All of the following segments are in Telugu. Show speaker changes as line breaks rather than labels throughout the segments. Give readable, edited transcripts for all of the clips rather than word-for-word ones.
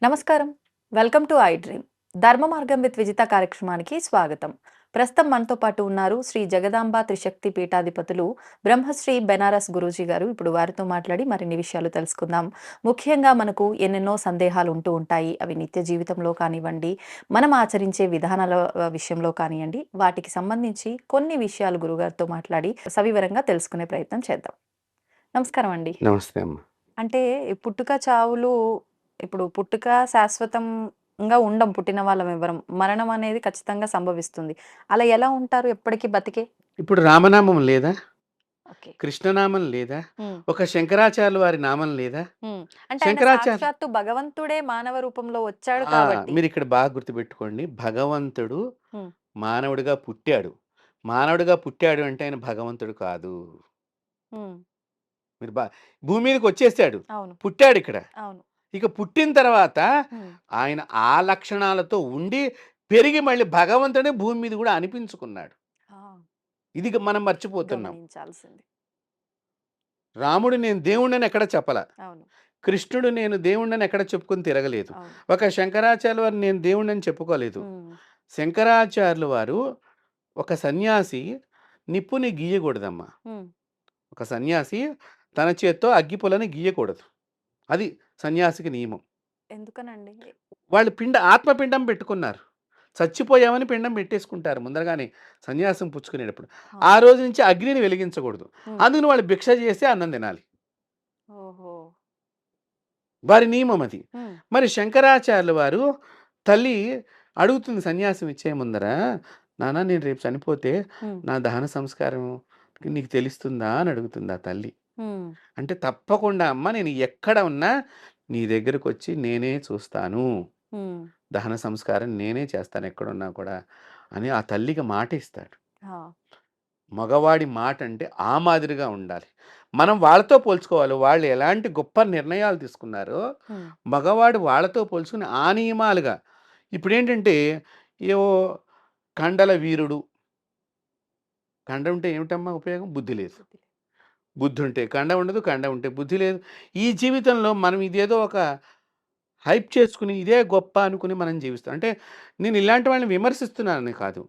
నమస్కారం. Welcome to I dream. ధర్మ మార్గం విత్ విజిత కార్యక్రమానికి స్వాగతం. ప్రస్తుతం మనతో పాటు ఉన్నారు శ్రీ జగదాంబ త్రిశక్తి పీఠాధిపతులు బ్రహ్మశ్రీ బెనారస్ గురూజీ గారు. ఇప్పుడు వారితో మాట్లాడి మరిన్ని విషయాలు తెలుసుకుందాం. ముఖ్యంగా మనకు ఎన్నెన్నో సందేహాలు ఉంటూ ఉంటాయి. అవి నిత్య జీవితంలో కానివ్వండి, మనం ఆచరించే విధానాల విషయంలో కానివ్వండి, వాటికి సంబంధించి కొన్ని విషయాలు గురుగారితో మాట్లాడి సవివరంగా తెలుసుకునే ప్రయత్నం చేద్దాం. నమస్కారం అండి.
నమస్తే అమ్మ.
అంటే ఈ పుట్టుక, చావులు ఇప్పుడు పుట్టుక శాశ్వతంగా ఉండం, పుట్టిన వాళ్ళం ఎవ్వరం. మరణం అనేది ఖచ్చితంగా సంభవిస్తుంది. అలా ఎలా ఉంటారు ఎప్పటికి బతికే?
ఇప్పుడు రామనామం లేదా?
ఓకే.
కృష్ణనామం లేదా?
హ్మ్.
ఒక శంకరాచార్యుల వారి నామం లేదా?
హ్మ్. అంటే ఆయన
శంకరాచార్య
సాక్షాత్తు భగవంతుడే మానవ రూపంలో వచ్చాడు
ఆ!
కాబట్టి.
మీరిక్కడ బాగా గుర్తుపెట్టుకోండి. భగవంతుడు
హ్మ్.
మానవుడిగా పుట్టాడు. మానవుడిగా పుట్టాడు అంటే ఆయన భగవంతుడు కాదు.
హ్మ్.
మీరు భూమి మీదకొచ్చేసాడు.
అవును.
పుట్టాడిక్కడ.
అవును.
ఇక పుట్టిన తర్వాత
హ్మ్.
ఆయన ఆ లక్షణాలతో ఉండి, పెరిగి మళ్ళీ భగవంతుడే భూమి మీద గూడా అనిపించుకున్నాడు.
ఆ!
ఇది మనం మర్చిపోతున్నాం.
గమనించాల్సింది.
రాముడు నేను దేవుడినని ఎక్కడ చెప్పల.
అవును.
కృష్ణుడు నేను దేవుడినని ఎక్కడ చెప్పుకొని తిరగలేదు.
అవును.
ఒక శంకరాచార్యుల వారు నేను దేవుడినని చెప్పుకోలేదు.
హ్మ్.
శంకరాచార్యుల వారు ఒక సన్యాసి నిప్పుని గీయకూడదమ్మా.
హ్మ్.
ఒక సన్యాసి తన చేత్తో అగ్గిపుల్లని గీయకూడదు. అది సన్యాసికి నియమం.
ఎందుకనండి?
వాళ్ళు ఆత్మపిండం పెట్టుకున్నారు. చచ్చిపోయామని పిండం పెట్టేసుకుంటారు ముందరగానే సన్యాసం పుచ్చుకునేటప్పుడు.
ఆ!
ఆ రోజు నుంచి అగ్నిని వెలిగించకూడదు.
హ్మ్.
అందుకని వాళ్ళు భిక్ష చేసి అన్నం తినాలి.
ఓహో!
వారి నియమం అది.
హ్మ్.
మరి శంకరాచార్యుల వారు తల్లి అడుగుతుంది సన్యాసం ఇచ్చే ముందర, నాన్న నేను రేపు చనిపోతే
హ్మ్.
నా దహన సంస్కారం నీకు తెలుస్తుందా అని అడుగుతుంది ఆ తల్లి.
హ్మ్.
అంటే తప్పకుండా అమ్మ నేను ఎక్కడ ఉన్నా నీ దగ్గరకు వచ్చి నేనే చూస్తాను.
హ్మ్.
దహన సంస్కారం నేనే చేస్తాను ఎక్కడున్నా కూడా అని ఆ తల్లికి మాట ఇస్తాడు.
ఆ!
మగవాడి మాట అంటే ఆ మాదిరిగా ఉండాలి. మనం వాళ్ళతో పోల్చుకోవాలి. వాళ్ళు ఎలాంటి గొప్ప నిర్ణయాలు తీసుకున్నారో,
హ్మ్.
మగవాడు వాళ్ళతో పోల్చుకుని ఆ నియమాలుగా ఇప్పుడేంటంటే, ఏవో కండల వీరుడు. కండ ఉంటే ఏమిటమ్మా ఉపయోగం? బుద్ధి లేదు. బుద్ధి ఉంటే కండ ఉండదు. కండ ఉంటే బుద్ధి లేదు. ఈ జీవితంలో మనం ఇదేదో ఒక హైప్ చేసుకుని, ఇదే గొప్ప అనుకుని మనం జీవిస్తాం. అంటే నేను ఇలాంటి వాళ్ళని విమర్శిస్తున్నానని కాదు.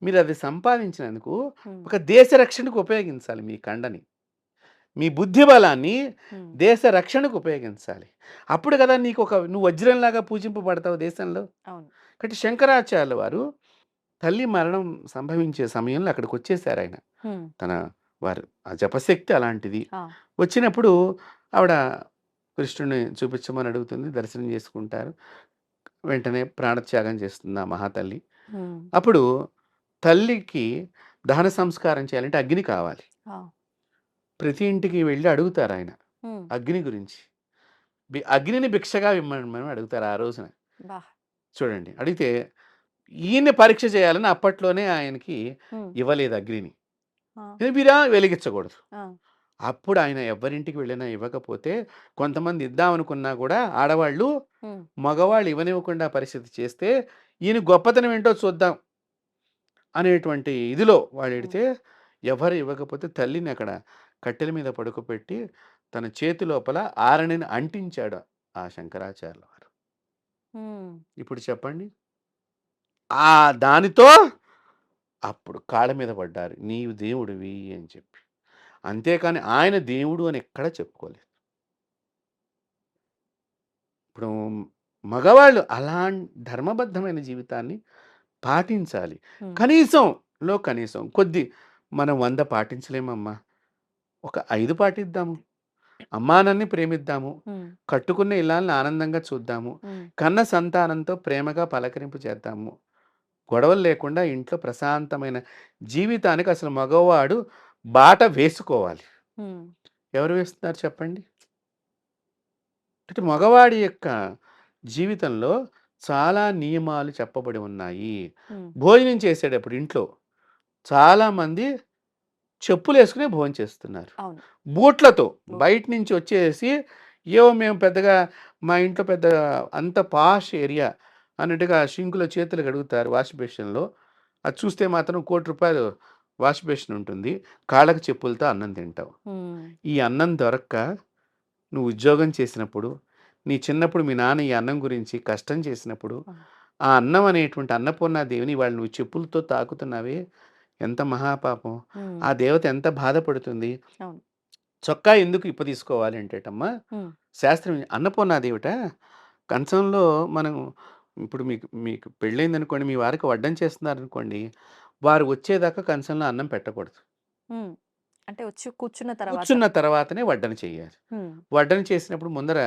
మీరది సంపాదించినందుకు
హ్మ్.
ఒక దేశ రక్షణకు ఉపయోగించాలి మీ కండని. మీ బుద్ధి బలాన్ని
హ్మ్.
దేశ రక్షణకు ఉపయోగించాలి. అప్పుడు కదా నువ్వు వజ్రంలాగా పూజింపబడతావు దేశంలో.
అవును.
కాబట్టి శంకరాచార్యుల వారు తల్లి మరణం సంభవించే సమయంలో అక్కడికొచ్చేసారాయన.
హ్మ్.
తన ఆ జపశక్తి అలాంటిది.
ఆ!
వచ్చినప్పుడు ఆవిడ కృష్ణుడిని చూపించమని అడుగుతుంది. దర్శనం చేసుకుంటారు. వెంటనే ప్రాణత్యాగం చేస్తుంది ఆ మహాతల్లి.
హ్మ్.
అప్పుడు తల్లికి దహన సంస్కారం చేయాలంటే అగ్ని కావాలి.
ఆ!
ప్రతి ఇంటికి వెళ్లి అడుగుతారాయన
హ్మ్.
అగ్ని గురించి. అగ్నిని భిక్షగా ఇమ్మని అడుగుతారు ఆ రోజున.
అబ్బా!
చూడండి. అడిగితే ఈయన్ని పరీక్ష చేయాలని అప్పట్లోనే ఆయనకి
హ్మ్.
ఇవ్వలేదు అగ్నిని.
ఆ!
మీరా వెలిగించకూడదు.
ఆ!
అప్పుడు ఆయన ఎవ్వరింటికి వెళ్ళినా ఇవ్వకపోతే కొంతమంది ఇద్దామనుకున్నా కూడా ఆడవాళ్ళు
హ్మ్.
మగవాళ్ళు ఇవ్వనివ్వకుండా పరిస్థితి చేస్తే ఈయన గొప్పతనం ఏంటో చూద్దాం అనేటువంటి ఇదిలో
హ్మ్.
వాడెడితే ఎవరు ఇవ్వకపోతే తల్లిని అక్కడ కట్టెల మీద పడుకోబెట్టి తన చేతి లోపల ఆరణిని అంటించాడు ఆ శంకరాచార్యుల వారు.
హ్మ్.
ఇప్పుడు చెప్పండి. ఆ దానితో అప్పుడు కాళ్ళ మీద పడ్డారు. నీవు దేవుడివి అని చెప్పి. అంతేకాని ఆయన దేవుడు అని ఎక్కడా చెప్పుకోలేదు. ఇప్పుడు మగవాళ్ళు ధర్మబద్ధమైన జీవితాన్ని పాటించాలి.
హ్మ్.
కనీసం కొద్ది మనం 100 పాటించలేమమ్మా. ఒక 5 పాటిద్దాము. అమ్మానాన్నని ప్రేమిద్దాము.
హ్మ్.
కట్టుకున్న ఇల్లాలని ఆనందంగా చూద్దాము.
హ్మ్.
కన్న సంతానంతో ప్రేమగా పలకరింపు చేద్దాము. గొడవలు లేకుండా ఇంట్లో ప్రశాంతమైన జీవితానికి అసలు మగవాడు బాట వేసుకోవాలి.
హ్మ్.
ఎవరు వేస్తున్నారు చెప్పండి? అంటే మగవాడి యొక్క జీవితంలో చాలా నియమాలు చెప్పబడి ఉన్నాయి.
హ్మ్.
భోజనం చేసేటప్పుడు ఇంట్లో చాలామంది చెప్పులేసుకునే భోంచేస్తున్నారు.
అవును.
బూట్లతో
బూట్.
బయట నుంచి వచ్చేసి ఏవో మేము పెద్దగా మా ఇంట్లో పెద్ద అంత పాష్ ఏరియా అన్నట్టుగా సింక్‌లో చేతులు కడుగుతారు వాష్ బేసిన్‌లో. అది చూస్తే మాత్రం ₹1,00,00,000 వాష్ బేసిన్ ఉంటుంది. కాళ్ళకి చెప్పులతో అన్నం తింటావు.
హ్మ్.
ఈ అన్నం దొరక్క నువ్వు ఉద్యోగం చేసినప్పుడు, నీ చిన్నప్పుడు మీ నాన్న ఈ అన్నం గురించి కష్టం చేసినప్పుడు,
ఆ!
ఆ అన్నం అనేటువంటి అన్నపూర్ణాదేవిని ఇవాళ నువ్వు చెప్పులతో తాకుతున్నావే, ఎంత మహాపాపం.
హ్మ్.
ఆ దేవత ఎంత బాధపడుతుంది.
అవును.
చొక్కా ఎందుకు ఇప్పదీసుకోవాలి అంటేటమ్మా,
హ్మ్.
శాస్త్రం అన్నపూర్ణాదేవిట కంచంలో మనం ఇప్పుడు మీకు మీకు పెళ్ళయిందనుకోండి, మీ వారికి వడ్డన చేస్తున్నారనుకోండి, వారు వచ్చేదాకా కంచంలో అన్నం పెట్టకూడదు.
హ్మ్. అంటే వచ్చి కూర్చున్న తర్వాత.
కూర్చున్న తర్వాతనే వడ్డన చేయాలి.
హ్మ్.
వడ్డన చేసినప్పుడు ముందర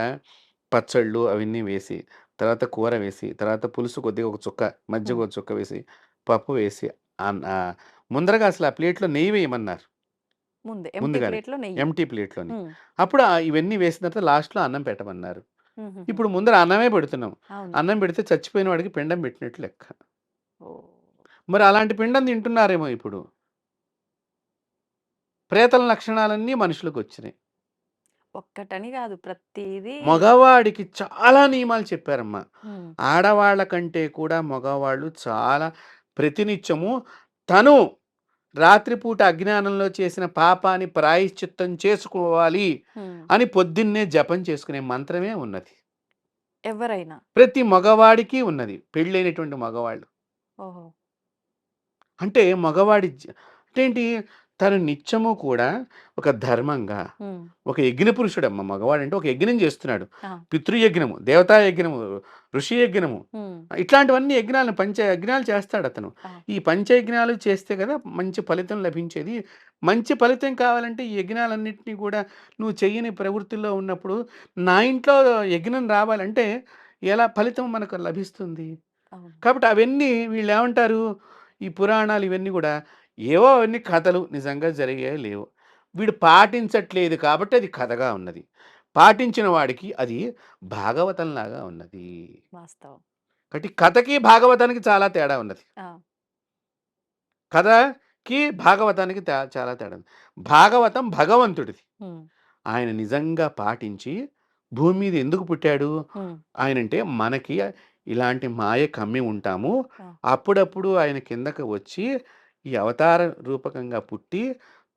పచ్చళ్ళు అవన్నీ వేసి, తర్వాత కూర వేసి, తర్వాత పులుసు కొద్దిగా ఒక చుక్క, మజ్జిగ
హ్మ్.
ఒక చుక్క వేసి, పప్పు వేసి ముందరగా అసలు ఆ ప్లేట్‌లో నెయ్యి వేయమన్నారు
ముందే ఎంప్టీ
ముందుగానే.
ప్లేట్‌లో నెయ్యి.
ఎంప్టీ ప్లేట్‌లోని.
హ్మ్.
అప్పుడు ఇవన్నీ వేసిన తర్వాత లాస్ట్‌లో అన్నం పెట్టమన్నారు.
హుహుహు.
ఇప్పుడు ముందర అన్నమే పెడుతున్నాం.
అవును.
అన్నం పెడితే చచ్చిపోయిన వాడికి పిండం పెట్టినట్టు లెక్క.
ఓహ్!
మరి అలాంటి పిండం తింటున్నారేమో ఇప్పుడు. ప్రేతల లక్షణాలన్నీ మనుషులకొచ్చినాయి.
ఒక్కటని గాదు ప్రతీదీ.
మగవాడికి చాలా నియమాలు చెప్పారమ్మా.
హ్మ్.
ఆడవాళ్ళ కంటే కూడా మగవాళ్ళు చాలా ప్రతినిత్యము తను రాత్రిపూట అజ్ఞానంలో చేసిన పాపాన్ని ప్రాయశ్చిత్తం చేసుకోవాలి
హ్మ్.
అని పొద్దున్నే జపం చేసుకునే మంత్రమే ఉన్నది.
ఎవరైనా.
ప్రతి మగవాడికి ఉన్నది. పెళ్ళైనటువంటి మగవాళ్ళు.
ఓహో!
అంటే మగవాడి అంటే ఏంటి? తను నిత్యము కూడా ఒక ధర్మంగా,
హ్మ్.
ఒక యజ్ఞ పురుషుడమ్మ మగవాడంటే ఒక యజ్ఞం చేస్తున్నాడు.
ఆ!
పితృయజ్ఞము, దేవతా యజ్ఞము, ఋషి యజ్ఞము
హ్మ్.
ఇట్లాంటివన్నీ యజ్ఞాలను యజ్ఞాలు చేస్తాడతను.
ఆ!
ఈ పంచయజ్ఞాలు చేస్తే కదా మంచి ఫలితం లభించేది. మంచి ఫలితం కావాలంటే ఈ యజ్ఞాలన్నిటిని కూడా నువ్వు చెయ్యని ప్రవృత్తిలో ఉన్నప్పుడు నా ఇంట్లో యజ్ఞం రావాలంటే ఎలా ఫలితం మనకు లభిస్తుంది?
అవును.
కాబట్టి అవన్నీ వీళ్ళేమంటారు? ఈ పురాణాలు ఇవన్నీ గూడా ఏవో అవన్నీ కథలు. నిజంగా జరిగాయో లేవో. వీడు పాటించట్లేదు కాబట్టి అది కథగా ఉన్నది. పాటించిన వాడికి అది భాగవతంలాగా ఉన్నది.
వాస్తవం.
కాబట్టి కథకి, భాగవతానికి చాలా తేడా ఉన్నది.
ఆ!
కథకి, భాగవతానికి చాలా తేడా ఉంది. భాగవతం భగవంతుడిది.
హ్మ్.
ఆయన నిజంగా పాటించి భూమి మీద ఎందుకు పుట్టాడు?
హ్మ్.
ఆయనంటే మనకి ఇలాంటి మాయ కమ్మి ఉంటాము.
ఆ!
అప్పుడప్పుడు ఆయన కిందకి వచ్చి ఈ అవతార రూపకంగా పుట్టి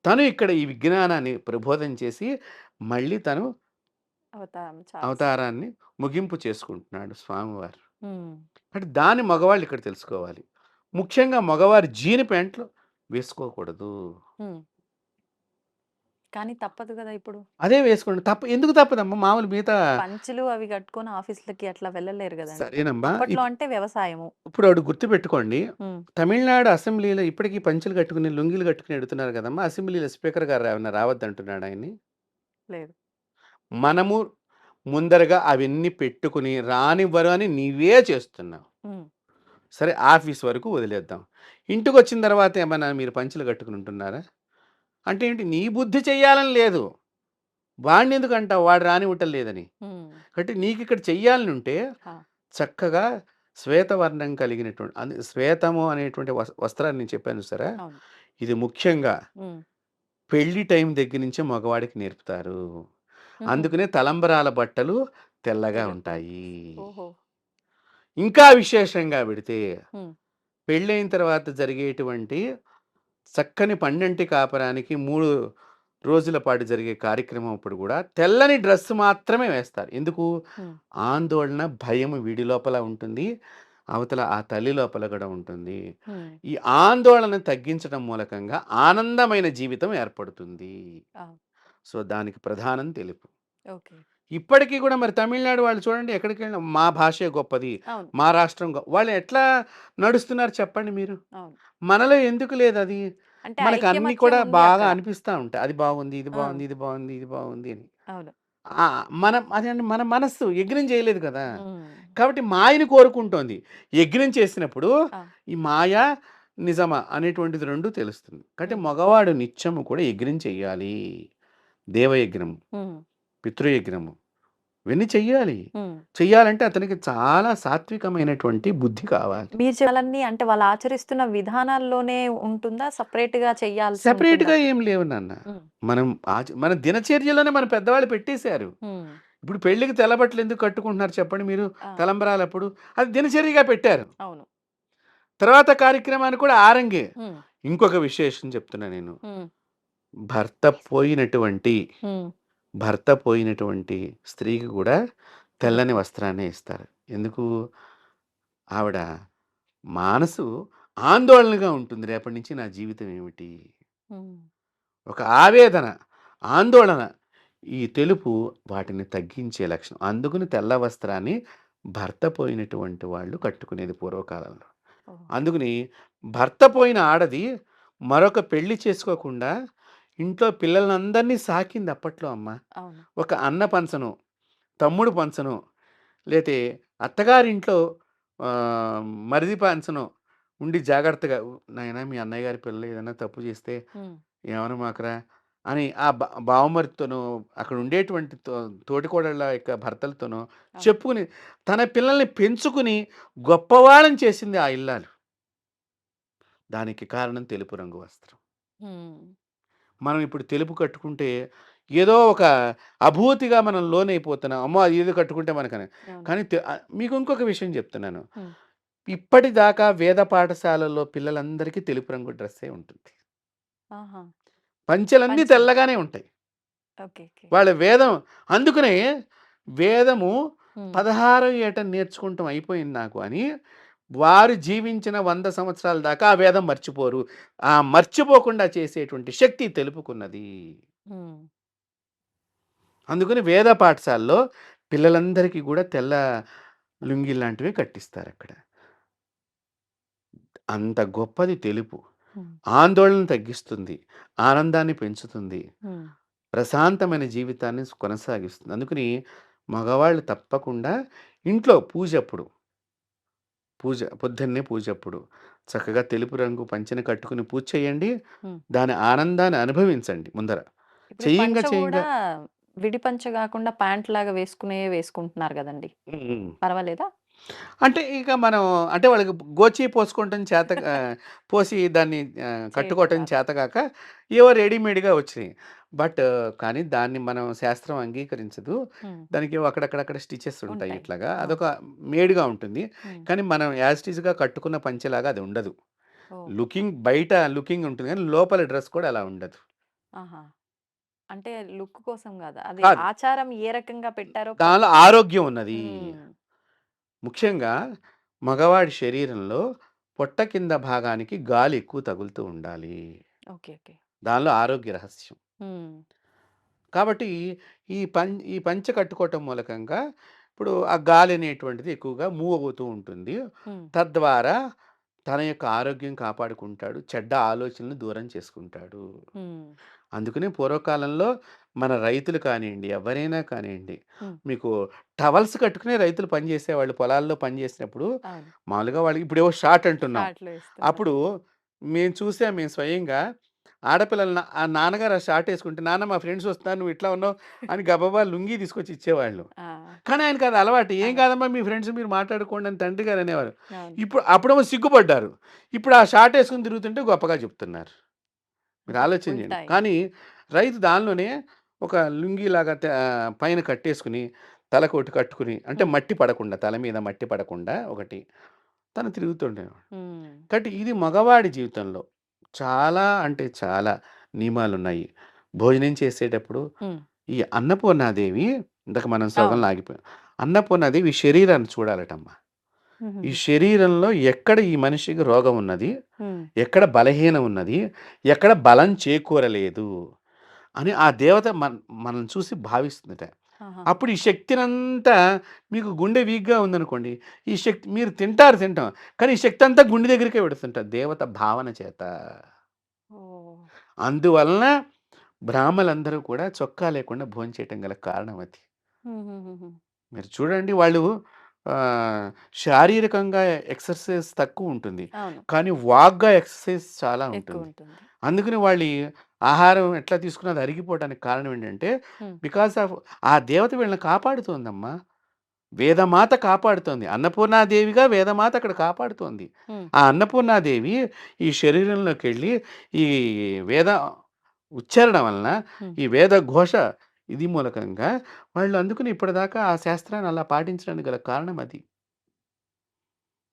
తను ఇక్కడ ఈ విజ్ఞానాన్ని ప్రబోధం చేసి మళ్ళీ తను
అవతారం చాలిస్తాం.
అవతారాన్ని ముగింపు చేసుకుంటున్నాడు స్వామివారు.
హ్మ్.
అంటే దాన్ని మగవాళ్ళు ఇక్కడ తెలుసుకోవాలి. ముఖ్యంగా మగవారు జీన్ ప్యాంట్లు వేసుకోకూడదు.
హ్మ్. కానీ తప్పదు గదా! ఇప్పుడు.
అదే వేసుకోండి. ఎందుకు తప్పదమ్మా మామూలు మిగతా
పంచెలు అవి కట్టుకొని ఆఫీస్‌లకి అట్లా వెళ్ళలేరు గదండీ!
సరేనమ్మా.
అప్పట్లో అంటే వ్యవసాయము.
ఇప్పుడు ఆవిడ గుర్తుపెట్టుకోండి.
హ్మ్.
తమిళనాడు అసెంబ్లీలో ఇప్పటికి పంచెలు కట్టుకుని, లుంగీలు కట్టుకుని ఎడుతున్నారు కదమ్మా! అసెంబ్లీలో స్పీకర్ గారు ఏమన్నా రావద్దంటున్నాడా ఆయన్ని?
లేదు.
మనము ముందరగా అవన్నీ పెట్టుకుని రానివ్వరు అని నీవే చేస్తున్నావు.
హ్మ్.
సరే ఆఫీస్ వరకు వదిలేద్దాం. ఇంటికొచ్చిన తర్వాత ఏమన్నా మీరు పంచెలు కట్టుకుని ఉంటున్నారా? అంటే ఏంటి నీ బుద్ధి చెయ్యాలని లేదు. వాడినెందుకంటావు వాడు రానివ్వటం లేదని.
హ్మ్.
కాబట్టి నీకిక్కడ చెయ్యాలని ఉంటే
ఆ!
చక్కగా శ్వేతవర్ణం కలిగినటువంటి శ్వేతము అనేటువంటి వస్త్రాన్ని నేను చెప్పాను చూసారా?
అవును.
ఇది ముఖ్యంగా
హ్మ్.
పెళ్లి టైం దగ్గర నుంచే మగవాడికి నేర్పుతారు.
హుహుహు.
అందుకనే తలంబరాల బట్టలు తెల్లగా
తెల్లగా.
ఉంటాయి.
ఓహో!
ఇంకా విశేషంగా పెడితే
హ్మ్.
పెళ్ళైన తర్వాత జరిగేటువంటి చక్కని పండంటి కాపరానికి 3 రోజుల పాటు జరిగే కార్యక్రమం అప్పుడు కూడా తెల్లని డ్రెస్ మాత్రమే వేస్తారు. ఎందుకు?
హ్మ్.
ఆందోళన, భయం వీడి లోపల ఉంటుంది. అవతల ఆ తల్లి లోపల కూడా ఉంటుంది.
హ్మ్.
ఈ ఆందోళన తగ్గించడం మూలకంగా ఆనందమైన జీవితం ఏర్పడుతుంది.
ఆ!
సో, దానికి ప్రధానం తెలుపు.
ఓకే.
ఇప్పటికి కూడా మరి తమిళనాడు వాళ్ళు చూడండి ఎక్కడికెళ్ళినా మా భాషే గొప్పది.
అవును.
మా రాష్ట్రం వాళ్ళు ఎట్లా నడుస్తున్నారు చెప్పండి మీరు?
అవును.
మనలో ఎందుకు లేదది?
అంటే
మనకు అన్నీ
ఐక్యమత్యం
కూడా
ఉంది
బాగా
అక్కడ.
అనిపిస్తా ఉంటాయి. అది బాగుంది, ఇది
ఆ!
బాగుంది, ఇది బాగుంది, ఇది బాగుంది అని.
అవును.
మనం అదండి మన మనస్సు యజ్ఞం చేయలేదు కదా!
హ్మ్.
కాబట్టి మాయని కోరుకుంటోంది. యజ్ఞం చేసినప్పుడు
ఆ!
ఈ మాయ, నిజమా అనేటువంటిది 2 తెలుస్తుంది. కాబట్టి
హ్మ్.
మగవాడు నిత్యము కూడా యజ్ఞం చెయ్యాలి. దేవయజ్ఞము,
హ్మ్.
పితృయజ్ఞము ఇవన్నీ చెయ్యాలి.
హ్మ్.
చెయ్యాలంటే అతనికి చాలా సాత్వికమైనటువంటి బుద్ధి కావాలి.
మీరు చెప్పాలన్నీ అంటే వాళ్ళు ఆచరిస్తున్న విధానాల్లోనే ఉంటుందా? సెపరేట్‌గా చేయాల్సి ఉంటుందా?
సెపరేట్‌గా ఏం లేవు నాన్న.
హ్మ్.
మనం మన దినచర్యలోనే మన పెద్దవాళ్ళు పెట్టేశారు.
హ్మ్.
ఇప్పుడు పెళ్ళికి తెల్ల బట్టలు ఎందుకు కట్టుకుంటున్నారు చెప్పండి మీరు?
ఆ!
తలంబరాలప్పుడు. అది దినచర్యగా పెట్టారు.
అవును.
తర్వాత కార్యక్రమాన్ని కూడా ఆరంగే.
హ్మ్.
ఇంకొక విశేషం చెప్తున్నా నేను.
హ్మ్.
భర్త పోయినటువంటి
హ్మ్.
భర్త పోయినటువంటి స్త్రీకి కూడా తెల్లని వస్త్రాన్నే ఇస్తారు. ఎందుకు? ఆవిడ మనసు ఆందోళనగా ఉంటుంది. రేపటి నుంచి నా జీవితం ఏమిటి?
హ్మ్.
ఒక ఆవేదన, ఆందోళన. ఈ తెలుపు వాటిని తగ్గించే లక్షణం. అందుకని తెల్ల వస్త్రాన్ని భర్త పోయినటువంటి వాళ్ళు కట్టుకునేది పూర్వకాలంలో.
ఓకే.
అందుకని భర్త పోయిన ఆడది మరొక పెళ్లి చేసుకోకుండా ఇంట్లో పిల్లలందరినీ సాకింది అప్పట్లో అమ్మ.
అవును.
ఒక అన్న పంచను, తమ్ముడు పంచను, లేతే అత్తగారింట్లో మరిది పంచను ఉండి జాగ్రత్తగా నాయనా మీ అన్నయ్య గారి పిల్లలు ఏదైనా తప్పు చేస్తే
హ్మ్.
ఏమనమాకరా అని ఆ బావమరిదితోనో అక్కడ ఉండేటువంటి తోటికోడళ్ళ యొక్క భర్తలతోనో
అవును.
చెప్పుకుని తన పిల్లల్ని పెంచుకుని గొప్పవాళ్ళని చేసింది ఆ ఇల్లాలు. దానికి కారణం తెలుపు రంగు వస్త్రం.
హ్మ్.
మనం ఇప్పుడు తెలుపు కట్టుకుంటే ఏదో ఒక అభూతిగా మనం లోనైపోతున్నాం. అమ్మో! అది ఏదో కట్టుకుంటే మనకని.
అవును.
కానీ మీకు ఇంకొక విషయం చెప్తున్నాను.
హ్మ్.
ఇప్పటిదాకా వేద పాఠశాలల్లో పిల్లలందరికీ తెలుపు రంగు డ్రెస్సే ఉంటుంది.
ఆహా!
పంచెలన్నీ
పంచలు.
తెల్లగానే ఉంటాయి.
ఓకే. ఓకే.
వాళ్ళ వేదం అందుకనే వేదము
హ్మ్.
16 ఏట నేర్చుకుంటాం అయిపోయింది నాకు అని వారు జీవించిన 100 సంవత్సరాల దాకా ఆ వేదం మర్చిపోరు. ఆ మర్చిపోకుండా చేసేటువంటి శక్తి తెలుపుకున్నది.
హ్మ్.
అందుకని వేద పాఠశాలలో పిల్లలందరికీ కూడా తెల్ల లుంగీల్లాంటివి కట్టిస్తారక్కడ. అంత గొప్పది తెలుపు.
హ్మ్.
ఆందోళన తగ్గిస్తుంది. ఆనందాన్ని పెంచుతుంది.
హ్మ్.
ప్రశాంతమైన జీవితాన్ని కొనసాగిస్తుంది. అందుకని మగవాళ్ళు తప్పకుండా ఇంట్లో పూజప్పుడు, పొద్దున్నే పూజప్పుడు చక్కగా తెలుపు రంగు పంచెను కట్టుకుని పూజ చేయండి.
హ్మ్.
దాని ఆనందాన్ని అనుభవించండి ముందర.
ఇప్పుడు పంచ
చేయంగా చేయంగా
గూడా విడి పంచ గాకుండా ప్యాంట్‌లాగా వేసుకుంటున్నారు గదండీ!
హ్మ్. హ్మ్.
పర్వాలేదా?
అంటే ఇక మనం అంటే వాళ్ళకి గోచి పోసుకోవటం చేత పోసి దాన్ని
చేయటం
కట్టుకోవటం
రాదు.
చేతగాక ఏవో రెడీమేడ్‌గా వచ్చినాయి. బట్ కానీ దాన్ని మనం శాస్త్రం అంగీకరించదు.
హ్మ్.
దానికి ఏవో అక్కడక్కడక్కడ స్టిచెస్ ఉంటాయి
ఉంటాయి.
ఇట్లాగా.
అవును.
అదొక మేడ్‌గా ఉంటుంది.
హ్మ్.
కానీ మనం యాజ్ ఇట్ ఈస్‌గా కట్టుకున్న పంచెలాగా అది ఉండదు.
ఓహ్!
బయట లుకింగ్ ఉంటుంది కానీ లోపల డ్రెస్ కూడా అలా ఉండదు.
ఆహా! అంటే లుక్ కోసం గాదా? అది
కాదు.
ఆచారం ఏ రకంగా పెట్టారో
దానిలో ఆరోగ్యం ఉన్నది.
హ్మ్.
ముఖ్యంగా మగవాడి శరీరంలో పొట్ట కింద భాగానికి గాలి ఎక్కువ తగులుతూ ఉండాలి.
ఓకే. ఓకే.
దానిలో ఆరోగ్య రహస్యం.
హ్మ్.
కాబట్టి ఈ పంచె కట్టుకోవటం మూలకంగా ఇప్పుడు ఆ గాలి అనేటువంటిది ఎక్కువగా మూవ్ అవుతూ ఉంటుంది.
హ్మ్.
తద్వారా తన యొక్క ఆరోగ్యం కాపాడుకుంటాడు. చెడ్డ ఆలోచనలను దూరం చేసుకుంటాడు.
హ్మ్.
అందుకనే పూర్వకాలంలో మన రైతులు కానియండి, ఎవరైనా కానియండి,
హ్మ్.
మీకు టవల్స్ కట్టుకునే రైతులు పనిచేసేవాళ్ళు. పొలాల్లో పనిచేసినప్పుడు
అవును.
మామూలుగా వాళ్ళకి ఇప్పుడేవో షార్ట్ అంటున్నాం.
షార్ట్‌లో ఇస్తున్నారు.
అప్పుడు మేము స్వయంగా ఆడపిల్లలు ఆ నాన్నగారు ఆ షార్ట్ ఏసుకుంటే, "నాన్న మా ఫ్రెండ్స్ వస్తున్నారు. నువ్వు ఇట్లా ఉన్నావు" అని గబగబా లుంగీ తీసుకొచ్చి ఇచ్చేవాళ్ళు.
ఆ!
కానీ ఆయనకి అది అలవాటు. "ఏం
అలా.
కాదమ్మా మీ ఫ్రెండ్స్ మీరు మాట్లాడుకోండి" అని తండ్రి గారు అనేవారు.
అవును.
అప్పుడేమో సిగ్గుపడ్డారు. ఇప్పుడు ఆ షార్ట్ ఏసుకొని తిరుగుతుంటే గొప్పగా చెప్తున్నారు. మీరు
అంటే
ఆలోచన చేయండి.
ఉల్టా ఇంకా.
కానీ రైతు దానిలోనే ఒక లుంగీలాగా పైన కట్టేసుకొని, తలకోటి కట్టుకుని అంటే
హ్మ్.
మట్టి పడకుండా, తల మీద మట్టి పడకుండా ఒకటి తను తిరుగుతుండేవాడు.
హ్మ్.
కాబట్టి ఇది మగవాడి జీవితంలో చాలా అంటే చాలా నియమాలున్నాయి. భోజనం చేసేటప్పుడు
హ్మ్.
ఈ అన్నపూర్ణాదేవి ఇందాక మనం
అవును.
సగంలో ఆగిపోయాం. అన్నపూర్ణాదేవి ఈ శరీరాన్ని చూడాలటమ్మా. ఈ
హుహుహు.
శరీరంలో ఎక్కడ ఈ మనిషికి రోగం ఉన్నది,
హ్మ్.
ఎక్కడ బలహీనం ఉన్నది, ఎక్కడ బలం చేకూరలేదు అని ఆ దేవత మనల్ని చూసి భావిస్తుందట.
ఆహాహా!
అప్పుడు ఈ శక్తినంతా మీకు గుండె వీక్‌గా ఉందనుకోండి, ఈ శక్తి మీరు తింటాం. కానీ ఈ శక్తి అంతా గుండె దగ్గరికే వెడుతుంటది దేవత భావన చేత.
ఓహ్!
అందువలన బ్రాహ్మలందరూ కూడా చొక్కా లేకుండా భోంచేయటం గల కారణం అది.
హుహుహుహు.
మీరు చూడండి వాళ్ళు ఆహ్, శారీరకంగా ఎక్సర్‌సైజ్ తక్కువుంటుంది.
అవును.
కానీ వాక్‌గా ఎక్సర్‌సైజ్ చాలా ఉంటుంది.
ఎక్కువుంటుంది.
అందుకని ఆహారం ఎట్లా తీసుకున్నా అది అరిగిపోవడానికి కారణం ఏంటంటే,
హ్మ్.
బికాస్ ఆఫ్ ఆ దేవత వీళ్ళని కాపాడుతోందమ్మా. వేదమాత కాపాడుతోంది. అన్నపూర్ణాదేవిగా వేదమాత అక్కడ కాపాడుతోంది.
హ్మ్.
ఆ అన్నపూర్ణాదేవి ఈ శరీరంలోకెళ్ళి ఈ వేద ఉచ్చారణ వలన,
హ్మ్.
ఈ వేద ఘోష ఇది మూలకంగా వాళ్ళు అందుకని ఇప్పటిదాకా ఆ శాస్త్రాన్ని అలా పాటించడానికి గల కారణం అది.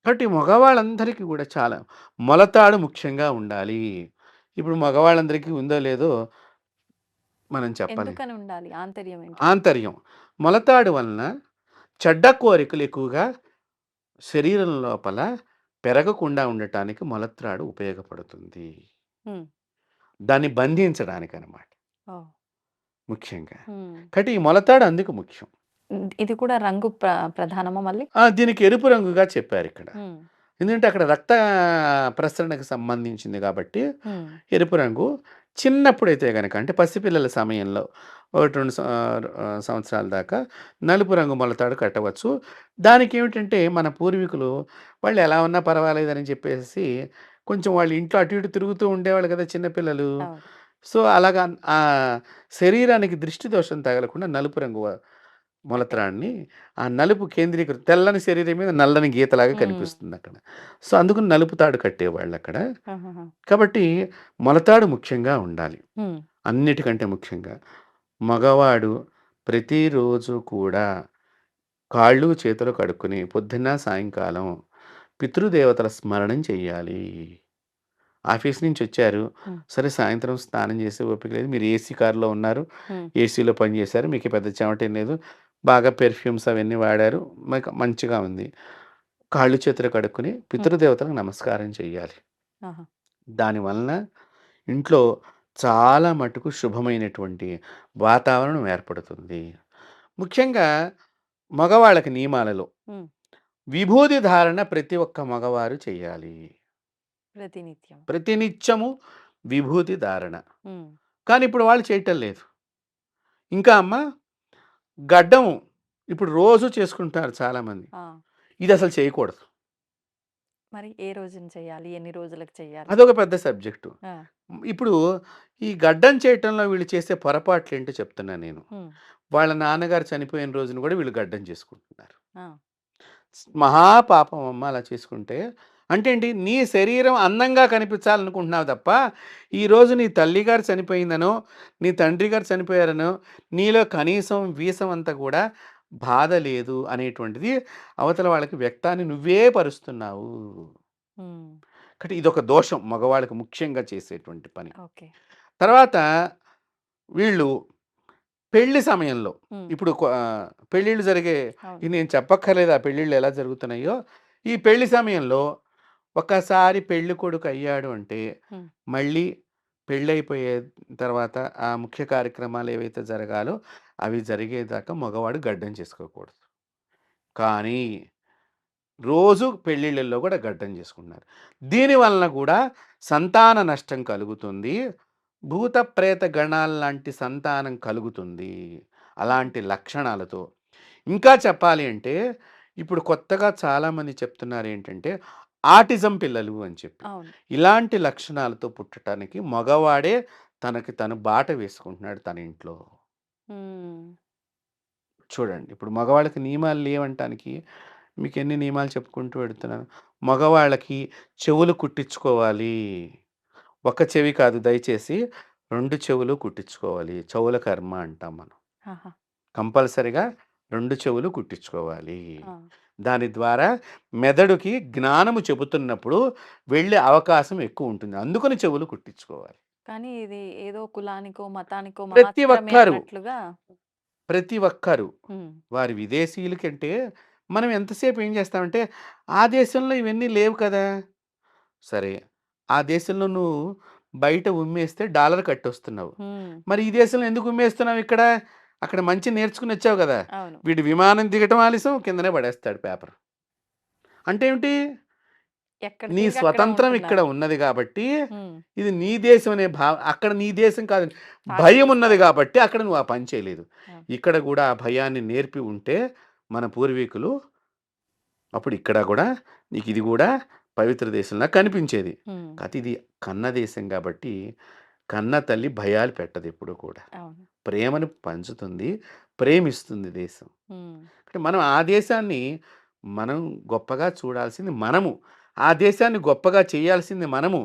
కాబట్టి మగవాళ్ళందరికీ కూడా చాలా మొలతాడు ముఖ్యంగా ఉండాలి. ఇప్పుడు మగవాళ్ళందరికీ ఉందో లేదో మనం చెప్పలేం.
ఎందుకని ఉండాలి? ఆంతర్యం ఏంటి?
ఆంతర్యం. మొలతాడు వలన చెడ్డ కోరికలు ఎక్కువగా శరీరం లోపల పెరగకుండా ఉండటానికి మొలత్రాడు ఉపయోగపడుతుంది.
హ్మ్.
దాన్ని బంధించడానికనమాట
ఓహ్!
ముఖ్యంగా.
హ్మ్.
కాబట్టి ఈ మొలతాడు అందుకు ముఖ్యం.
ఇది కూడా రంగు ప్రధానమా మళ్ళీ?
దీనికి ఎరుపు రంగుగా చెప్పారిక్కడ.
హ్మ్.
ఎందుకంటే అక్కడ రక్త ప్రసరణకు సంబంధించింది కాబట్టి
హ్మ్.
ఎరుపు రంగు. చిన్నప్పుడైతే గనక అంటే పసిపిల్లల సమయంలో 1, 2 సంవత్సరాల దాకా నలుపు రంగు మొలతాడు కట్టవచ్చు. దానికేమిటంటే మన పూర్వీకులు వాళ్ళు ఎలా ఉన్నా పర్వాలేదని చెప్పేసి కొంచెం వాళ్ళు ఇంట్లో అటు ఇటు తిరుగుతూ ఉండేవాళ్ళు కదా చిన్న పిల్లలు.
అవును.
సో, అలాగా శరీరానికి దృష్టి దోషం తగలకుండా నలుపు రంగు
కట్టే.
మొలత్రాన్ని ఆ నలుపు తెల్లని శరీరం మీద నల్లని గీతలాగా
హ్మ్.
కనిపిస్తుందక్కడ. సో, అందుకని నలుపు తాడు కట్టేవాళ్ళక్కడ.
ఆహాహా!
కాబట్టి మొలతాడు ముఖ్యంగా ఉండాలి.
హ్మ్.
అన్నిటికంటే ముఖ్యంగా. మగవాడు ప్రతిరోజు కూడా కాళ్ళు, చేతులు కడుక్కొని పొద్దున్న, సాయంకాలం పితృదేవతల స్మరణం చెయ్యాలి. ఆఫీస్ నుంచొచ్చారు.
హ్మ్.
సరే సాయంత్రం స్నానం చేసే ఓపిక లేదు. మీరు ఏసీ కార్‌లో ఉన్నారు.
హ్మ్.
ఏసీలో పని చేశారు. మీకు పెద్ద చెమటేం లేదు. బాగా పెర్ఫ్యూమ్స్ అవన్నీ వాడారు. మీకు మంచిగా ఉంది. కాళ్ళు, చేతులు కడుక్కొని
హ్మ్.
పితృదేవతలకు నమస్కారం చెయ్యాలి.
ఆహా!
దానివలన ఇంట్లో చాలా మటుకు శుభమైనటువంటి వాతావరణం ఏర్పడుతుంది. ముఖ్యంగా మగవాళ్ళకి నియమాలలో
హ్మ్.
విభూది ధారణ ప్రతి ఒక్క మగవారు చెయ్యాలి.
ప్రతినిత్యం.
ప్రతినిత్యము విభూది ధారణ.
హ్మ్.
కానీ ఇప్పుడు వాళ్ళు చేయటం లేదు. ఇంకా గడ్డం ఇప్పుడు రోజు చేసుకుంటున్నారు చాలామంది.
ఆ!
ఇదసలు చేయకూడదు.
మరి ఏ రోజున చేయాలి? ఎన్ని రోజులకు చేయాలి?
అదొక పెద్ద సబ్జెక్టు.
ఆ!
ఇప్పుడు ఈ గడ్డం చేయటంలో వీళ్ళు చేసే పొరపాట్లేంటో చెప్తున్నా నేను.
హ్మ్.
వాళ్ళ నాన్నగారు చనిపోయిన రోజున గూడా వీళ్ళు గడ్డం చేసుకుంటున్నారు.
ఆ!
మహాపాపం అమ్మ అలా చేసుకుంటే. అంటే ఏంటి? నీ శరీరం అందంగా కనిపించాలనుకుంటున్నావు తప్ప, ఈరోజు నీ తల్లిగారు చనిపోయిందనో, నీ తండ్రి గారు చనిపోయారనో, నీలో కనీసం వీసం అంతా కూడా బాధ లేదు అనేటువంటిది అవతల వాళ్ళకి వ్యక్తాన్ని నువ్వే పరుస్తున్నావు.
హ్మ్.
కాబట్టి ఇదొక దోషం మగవాళ్ళకి ముఖ్యంగా చేసేటువంటి పని.
ఓకే.
తర్వాత వీళ్ళు పెళ్లి సమయంలో
హ్మ్.
ఇప్పుడు పెళ్ళిళ్ళు జరిగే
అవును.
ఇది నేను చెప్పక్కర్లేదు ఆ పెళ్ళిళ్ళు ఎలా జరుగుతున్నాయో. ఈ పెళ్లి సమయంలో ఒక్కసారి పెళ్లి కొడుకు అయ్యాడు అంటే
హ్మ్.
మళ్ళీ పెళ్ళైపోయే తర్వాత ఆ ముఖ్య కార్యక్రమాలు ఏవైతే జరగాలో అవి జరిగేదాకా మగవాడు గడ్డం చేసుకోకూడదు. కానీ రోజు పెళ్ళిళ్ళల్లో కూడా గడ్డం చేసుకుంటున్నారు. దీని వలన కూడా సంతాన నష్టం కలుగుతుంది. భూత ప్రేత గణాల్లాంటి సంతానం కలుగుతుంది.
హుహు.
అలాంటి లక్షణాలతో. ఇంకా చెప్పాలి అంటే ఇప్పుడు కొత్తగా చాలామంది చెప్తున్నారేంటంటే ఆటిజం పిల్లలు అని చెప్పి.
అవును.
ఇలాంటి లక్షణాలతో పుట్టటానికి మగవాడే తనకి తను బాట వేసుకుంటున్నాడు తన ఇంట్లో.
హ్మ్.
చూడండి. ఇప్పుడు మగవాళ్ళకి నియమాలు లేవంటానికి మీకెన్ని నియమాలు చెప్పుకుంటూ వెడుతున్నాను. మగవాళ్ళకి చెవులు కుట్టించుకోవాలి. ఒక చెవి కాదు దయచేసి 2 చెవులు కుట్టించుకోవాలి. చెవుల కర్మ అంటాం మనం.
ఆహా!
కంపల్సరీగా 2 చెవులు కుట్టించుకోవాలి.
ఆ!
దాని ద్వారా మెదడుకి జ్ఞానము చెబుతున్నప్పుడు వెళ్ళే అవకాశం ఎక్కువుంటుంది. అందుకని చెవులు కుట్టించుకోవాలి.
కానీ ఇది ఏదో కులానికో, మతానికో
ప్రతి
మాత్రమే
ఒక్కరు,
అన్నట్లుగా.
ప్రతి ఒక్కరు
హ్మ్.
వారి విదేశీయులకంటే మనం ఎంతసేపు ఏం చేస్తామంటే, ఆ దేశంలో ఇవన్నీ లేవు కదా! సరే. ఆ దేశంలో నువ్వు బయట ఉమ్మేస్తే డాలర్ కట్టొస్తున్నావు.
హ్మ్.
మరి ఈ దేశంలో ఎందుకు ఉమ్మేస్తున్నావు ఇక్కడ? అక్కడ మంచి నేర్చుకొనొచ్చావు గదా!
అవును.
వీడు విమానం దిగటం ఆలస్యం కిందనే పడేస్తాడు పేపర్. అంటే ఏమిటి?
ఎక్కడ
నీ
తిరిగి అక్కడ
స్వతంత్రం ఇక్కడ
ఉంటున్నారు.
ఉన్నది గాబట్టి,
హ్మ్.
ఇది నీ దేశం అనే అక్కడ నీ దేశం కాదు. భయం ఉన్నది
పాటిస్తారు.
గాబట్టి అక్కడ నువ్వు ఆ పని చేయలేదు.
అవును.
ఇక్కడ గూడా ఆ భయాన్ని నేర్పి ఉంటే మన పూర్వీకులు అప్పుడు ఇక్కడ గూడా నీకిది గూడా పవిత్ర దేశంలా కనిపించేది.
హ్మ్.
కాతే ఇది కన్న దేశం గాబట్టి, కన్న తల్లి భయాలు పెట్టదెప్పుడూ కూడా.
అవును.
ప్రేమను పంచుతుంది. ప్రేమిస్తుంది దేశం.
హ్మ్.
అంటే మనం ఆ దేశాన్ని మనం గొప్పగా చూడాల్సింది మనము. ఆ దేశాన్ని గొప్పగా చేయాల్సింది మనము.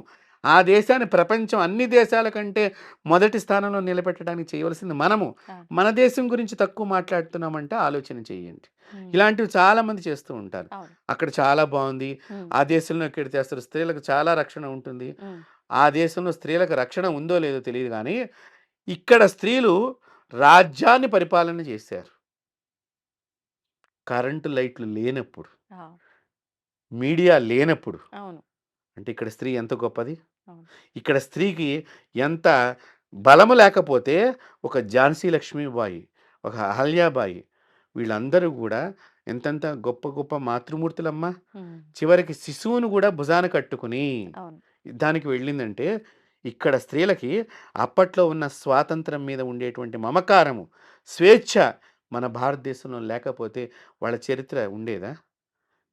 ఆ దేశాన్ని ప్రపంచం అన్ని దేశాల కంటే మొదటి స్థానంలో నిలబెట్టడానికి చేయవలసింది మనము.
అవును.
మన దేశం గురించి తక్కువ మాట్లాడుతున్నామంటే ఆలోచన చేయండి.
హ్మ్.
ఇలాంటివి చాలామంది చేస్తూ ఉంటారు.
అవును.
అక్కడ చాలా బాగుంది,
హ్మ్.
ఆ దేశంలో ఎక్కడితే అసలు స్త్రీలకు చాలా రక్షణ ఉంటుంది,
హ్మ్.
ఆ దేశంలో స్త్రీలకు రక్షణ ఉందో లేదో తెలియదు కానీ ఇక్కడ స్త్రీలు రాజ్యాన్ని పరిపాలన చేశారు. కరెంటు లైట్లు లేనప్పుడు,
ఆ!
మీడియా లేనప్పుడు,
అవును.
అంటే ఇక్కడ స్త్రీ ఎంత గొప్పది.
అవును.
ఇక్కడ స్త్రీకి ఎంత బలము లేకపోతే ఒక ఝాన్సీ లక్ష్మీబాయి, ఒక అహల్యాబాయి, వీళ్ళందరూ కూడా ఎంతెంత గొప్ప గొప్ప మాతృమూర్తులమ్మా.
హ్మ్.
చివరికి శిశువును కూడా భుజాన కట్టుకుని
అవును.
యుద్ధానికి వెళ్ళిందంటే ఇక్కడ స్త్రీలకి అప్పట్లో ఉన్న స్వాతంత్రం మీద ఉండేటువంటి మమకారము, స్వేచ్ఛ మన భారతదేశంలో లేకపోతే వాళ్ళ చరిత్ర ఉండేదా?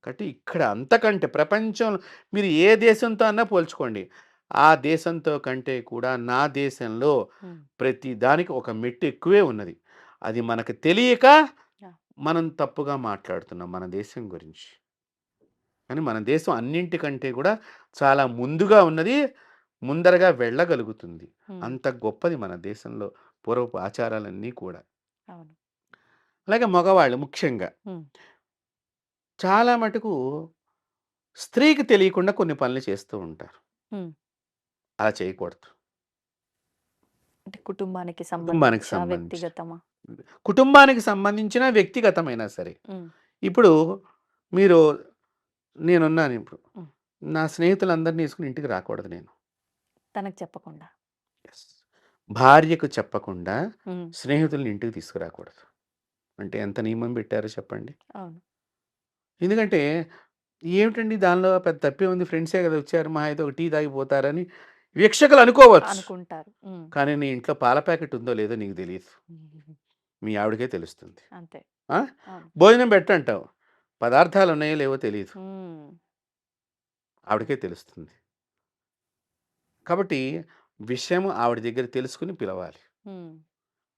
కాబట్టి ఇక్కడ అంతకంటే ప్రపంచంలో మీరు ఏ దేశంతో అన్నా పోల్చుకోండి. ఆ దేశంతో కంటే కూడా నా దేశంలో
హ్మ్.
ప్రతి దానికి ఒక మెట్టు ఎక్కువే ఉన్నది. అది మనకు తెలియక
యాహ్!
మనం తప్పుగా మాట్లాడుతున్నాం మన దేశం గురించి. కానీ మన దేశం అన్నింటికంటే కూడా చాలా ముందుగా ఉన్నది. ముందరగా వెళ్ళగలుగుతుంది.
హ్మ్.
అంత గొప్పది మన దేశంలో పూర్వపు ఆచారాలన్నీ కూడా.
అవును.
అలాగే మగవాళ్ళు ముఖ్యంగా
హ్మ్.
చాలా మటుకు స్త్రీకి తెలియకుండా కొన్ని పనులు చేస్తూ ఉంటారు.
హ్మ్.
అలా చేయకూడదు.
అంటే కుటుంబానికి
కుటుంబానికి
సంబంధించా?
సంబంధించి
వ్యక్తిగతమా?
కుటుంబానికి సంబంధించిన వ్యక్తిగతమైనా సరే.
హ్మ్.
ఇప్పుడు మీరు నేనున్నాను ఇప్పుడు.
హ్మ్.
నా స్నేహితులందరిని తీసుకొని ఇంటికి రాకూడదు నేను.
తనకు చెప్పకుండా.
యెస్. భార్యకు చెప్పకుండా
హ్మ్.
స్నేహితుల్ని ఇంటికి తీసుకురాకూడదు. అంటే ఎంత నియమం పెట్టారో చెప్పండి.
అవును.
ఎందుకంటే ఏమిటండి దానిలో పెద్ద తప్పేముంది, ఫ్రెండ్సే కదా వచ్చారు, మహా అయితే ఒక టీ తాగిపోతారని వీక్షకులు అనుకోవచ్చు.
అనుకుంటారు. హ్మ్.
కానీ నీ ఇంట్లో పాల ప్యాకెట్ ఉందో లేదో నీకు తెలీదు.
హుహుహు.
మీ ఆవిడకే తెలుస్తుంది.
అంతే.
ఆ!
అవును.
భోజనం పెట్టంటావు. పదార్థాలు ఉన్నాయో లేవో తెలీదు.
హ్మ్.
ఆవిడకే తెలుస్తుంది. కాబట్టి విషయం ఆవిడ దగ్గర తెలుసుకొని పిలవాలి.
హ్మ్.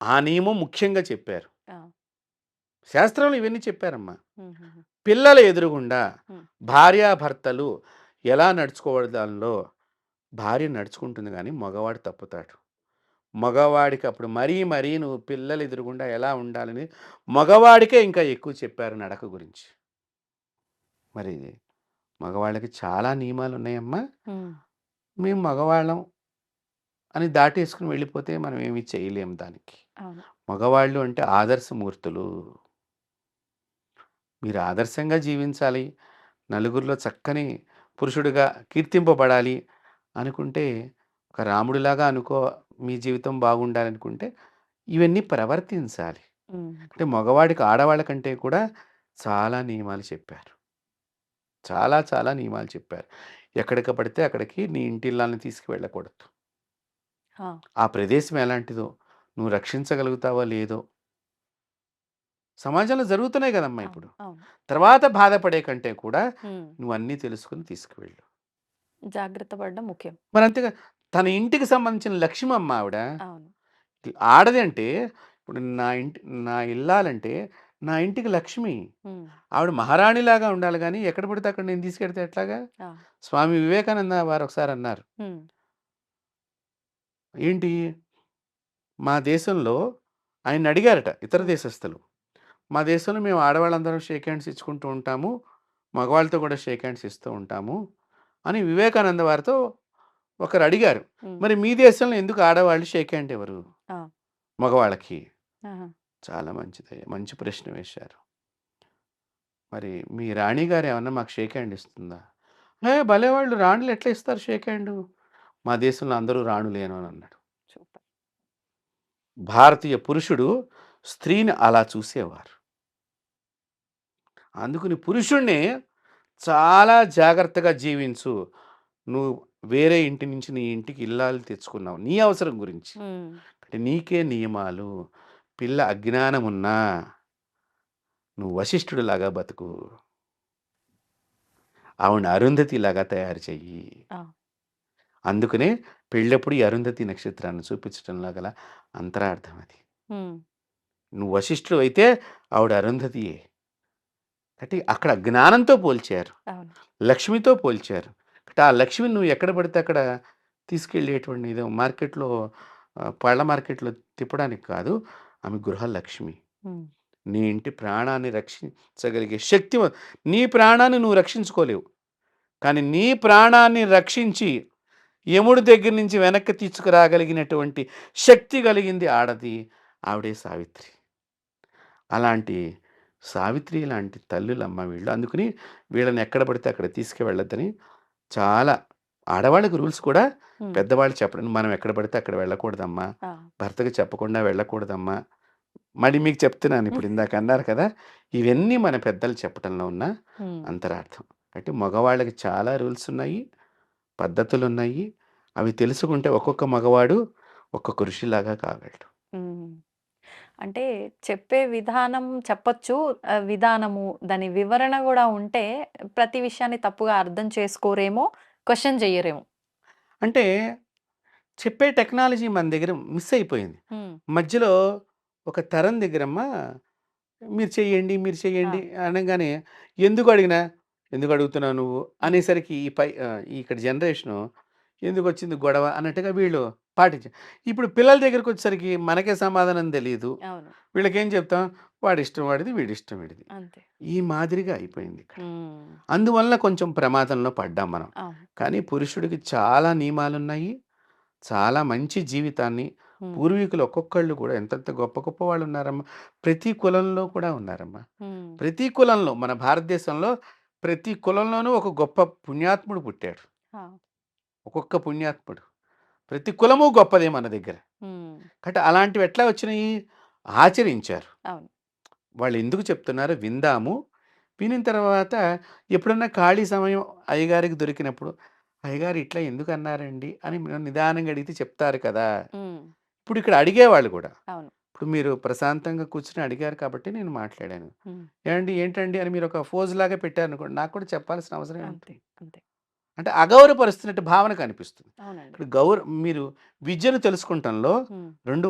ఆ నియమం ముఖ్యంగా చెప్పారు.
ఆ!
శాస్త్రంలో ఇవన్నీ చెప్పారమ్మా.
హుహుహు.
పిల్లల ఎదురుగుండా
హ్మ్.
భార్యాభర్తలు ఎలా నడుచుకోవడాలో భార్య నడుచుకుంటుంది గానీ మగవాడు తప్పుతాడు. మగవాడికి అప్పుడు మరీ మరీ నువ్వు పిల్లల ఎదురుగుండా ఎలా ఉండాలని మగవాడికే ఇంకా ఎక్కువ చెప్పారు నడక గురించి. మరి మగవాళ్ళకి చాలా నియమాలున్నాయమ్మా.
హ్మ్.
మేము మగవాళ్ళం అని దాటేసుకొని వెళ్ళిపోతే మనం ఏమి చేయలేం దానికి.
అవును.
మగవాళ్ళు అంటే ఆదర్శమూర్తులు. మీరు ఆదర్శంగా జీవించాలి. నలుగురిలో చక్కని పురుషుడిగా కీర్తింపబడాలి అనుకుంటే, ఒక రాముడిలాగా అనుకో, మీ జీవితం బాగుండాలనుకుంటే ఇవన్నీ ప్రవర్తించాలి.
హ్మ్.
అంటే మగవాడికి ఆడవాళ్ళ కంటే కూడా చాలా నియమాలు చెప్పారు. చాలా చాలా నియమాలు చెప్పారు. ఎక్కడికి పడితే అక్కడికి నీ ఇంటిల్లాలని తీసుకువెళ్ళకూడదు.
ఆ!
ఆ ప్రదేశం ఎలాంటిదో, నువ్వు రక్షించగలుగుతావో లేదో సమాజంలో జరుగుతున్నాయి కదమ్మా ఇప్పుడు.
అవును. అవును.
తర్వాత బాధపడే కంటే కూడా
హ్మ్.
నువ్వన్నీ తెలుసుకొని తీసుకువెళ్ళు.
జాగ్రత్త పడడం ముఖ్యం.
మరి అంతేగా తన ఇంటికి సంబంధించిన లక్ష్యమమ్మ ఆవిడ.
అవును.
ఆడది అంటే ఇప్పుడు నా ఇల్లాలంటే నా ఇంటికి లక్ష్మి.
హ్మ్.
ఆవిడ మహారాణిలాగా ఉండాలి గానీ, ఎక్కడ పడితే అక్కడ నేను తీసుకెడితే ఎట్లాగా?
ఆ!
స్వామి వివేకానంద వారు ఒకసారి అన్నారు.
హ్మ్.
ఏంటి? మా దేశంలో ఆయన్నడిగారట ఇతర
హ్మ్.
దేశస్థులు. మా దేశంలో మేము ఆడవాళ్ళందరం షేక్ హ్యాండ్స్ ఇచ్చుకుంటూ ఉంటాము. మగవాళ్ళతో కూడా షేక్ హ్యాండ్స్ ఇస్తూ ఉంటాము అని వివేకానంద వారితో ఒకరు అడిగారు.
హ్మ్.
మరి మీ దేశంలో ఎందుకు ఆడవాళ్ళు షేక్ హ్యాండ్ ఇవ్వరు
ఆ!
మగవాళ్ళకి?
ఆహా!
చాలా మంచిదయ్యా. మంచి ప్రశ్న వేశారు. మరి మీ రాణి గారు ఏమన్నా మాకు షేక్ హ్యాండ్ ఇస్తుందా? ఏ భలేవాళ్ళు రాణులు ఎట్లా ఇస్తారు షేక్ హ్యాండు? మా దేశంలో అందరూ రాణులేను అని అన్నాడు.
సూపర్.
భారతీయ పురుషుడు స్త్రీని అలా చూసేవారు. అందుకని పురుషుణ్ణి చాలా జాగ్రత్తగా జీవించు. నువ్వు వేరే ఇంటి నుంచి నీ ఇంటికి ఇల్లాలు తెచ్చుకున్నావు. నీ అవసరం గురించి.
హ్మ్.
అంటే నీకే నియమాలు. పిల్ల అజ్ఞానమున్నా నువ్వు వశిష్ఠుడిలాగా బతుకు. ఆవిడని అరుంధతిలాగా తయారు చెయ్యి.
ఆ!
అందుకనే పెళ్ళప్పుడు ఈ అరుంధతి నక్షత్రాన్ని చూపించటంలో గల అంతరార్థం అది.
హ్మ్.
నువ్వు వశిష్ఠుడివైతే ఆవిడ అరుంధతియే. కాబట్టి అక్కడ జ్ఞానంతో పోల్చారు.
అవును.
లక్ష్మితో పోల్చారు. కాబట్టి ఆ లక్ష్మిని నువ్వు ఎక్కడ పడితే అక్కడ తీసుకెళ్ళేటువంటి ఏదో మార్కెట్‌లో పళ్ళ మార్కెట్‌లో తిప్పడానికి కాదు. ఆమె గృహలక్ష్మి.
హ్మ్.
నీ ఇంటి ప్రాణాన్ని రక్షించగలిగే నీ ప్రాణాన్ని నువ్వు రక్షించుకోలేవు. కానీ నీ ప్రాణాన్ని రక్షించి యముడి దగ్గర నుంచి వెనక్కి తీసుకురాగలిగినటువంటి శక్తి కలిగింది ఆడది. ఆవిడే సావిత్రి. అలాంటి సావిత్రి లాంటి తల్లులమ్మ వీళ్ళు. అందుకని వీళ్ళని ఎక్కడ పడితే అక్కడ తీసుకువెళ్ళొద్దని చాలా ఆడవాళ్ళకి రూల్స్ కూడా
హ్మ్.
పెద్దవాళ్ళు చెప్పడం. మనం ఎక్కడ పడితే అక్కడ వెళ్ళకూడదమ్మా.
ఆ!
భర్తకి చెప్పకుండా వెళ్ళకూడదమ్మా. మరి మీకు చెప్తున్నాను ఇప్పుడు ఇందాక అన్నారు కదా! ఇవన్నీ మన పెద్దలు చెప్పటంలో ఉన్న
హ్మ్.
అంతరార్థం. అంటే మగవాళ్ళకి చాలా రూల్స్ ఉన్నాయి. పద్ధతులున్నాయి. అవి తెలుసుకుంటే ఒక్కొక్క మగవాడు ఒక్కొక్క ఋషిలాగా కాగలడు.
హ్మ్. అంటే చెప్పే విధానం చెప్పొచ్చు. విధానము, దాని వివరణ గూడా ఉంటే ప్రతి విషయాన్ని తప్పుగా అర్థం చేసుకోరేమో, క్వెషన్ చెయ్యరేమో.
అంటే చెప్పే టెక్నాలజీ మన దగ్గర మిస్ అయిపోయింది.
హ్మ్.
మధ్యలో ఒక తరం దగ్గరమ్మా మీరు చెయ్యండి, మీరు
ఆ!
చెయ్యండి అనంగానే ఎందుకు అడిగినా, "ఎందుకు అడుగుతున్నావు నువ్వు?"
హ్మ్.
అనేసరికి ఇక్కడ జనరేషను ఎందుకొచ్చింది గొడవ అన్నట్టుగా వీళ్ళు పాటించారు. ఇప్పుడు పిల్లల దగ్గరికొచ్చేసరికి మనకే సమాధానం తెలీదు.
అవును.
వీళ్ళకేం చెప్తాం? వాడిష్టం వాడిది, వీడిష్టం వీడిది.
అంతే.
ఈ మాదిరిగా అయిపోయిందిక్కడ.
హ్మ్.
అందువలన కొంచెం ప్రమాదంలో పడ్డాం మనం.
అవును.
కానీ పురుషుడికి చాలా నియమాలున్నాయి. చాలా మంచి జీవితాన్ని
హ్మ్.
పూర్వీకులు ఒక్కొక్కళ్ళు కూడా ఎంతెంత గొప్ప గొప్ప వాళ్ళున్నారమ్మా. ప్రతి కులంలో కూడా ఉన్నారమ్మా.
హ్మ్.
ప్రతి కులంలో మన భారతదేశంలో ప్రతి కులంలోనూ ఒక గొప్ప పుణ్యాత్ముడు పుట్టాడు.
ఆ!
ఒక్కొక్క పుణ్యాత్ముడు. ప్రతి కులము గొప్పదే మన దగ్గర.
హ్మ్.
కాబట్టి అలాంటివి ఎట్లా వచ్చినాయి? ఆచరించారు.
అవును.
వాళ్ళెందుకు చెప్తున్నారో విందాము. వినిన తర్వాత ఎప్పుడన్నా ఖాళీ సమయం అయ్యగారికి దొరికినప్పుడు, "అయ్యగారు ఇట్లా ఎందుకన్నారండి?" అని నిదానంగా అడిగితే చెప్తారు కదా!
హ్మ్.
ఇప్పుడు ఇక్కడ అడిగేవాళ్ళు గూడా.
అవును.
ఇప్పుడు మీరు ప్రశాంతంగా కూర్చొని అడిగారు కాబట్టి నేను మాట్లాడాను.
హ్మ్.
"ఏవండి ఏంటండి?" అని మీరు ఒక ఫోజులాగా పెట్టారనుకోండి, నాకు కూడా చెప్పాల్సిన అవసరం
అంతే.
ఏముంటుంది?
అంతే.
అంటే అగౌరవపరుస్తున్నట్టు భావన కనిపిస్తుంది.
అవునండి.
ఇప్పుడు మీరు విద్యను తెలుసుకుంటంలో
హ్మ్.
2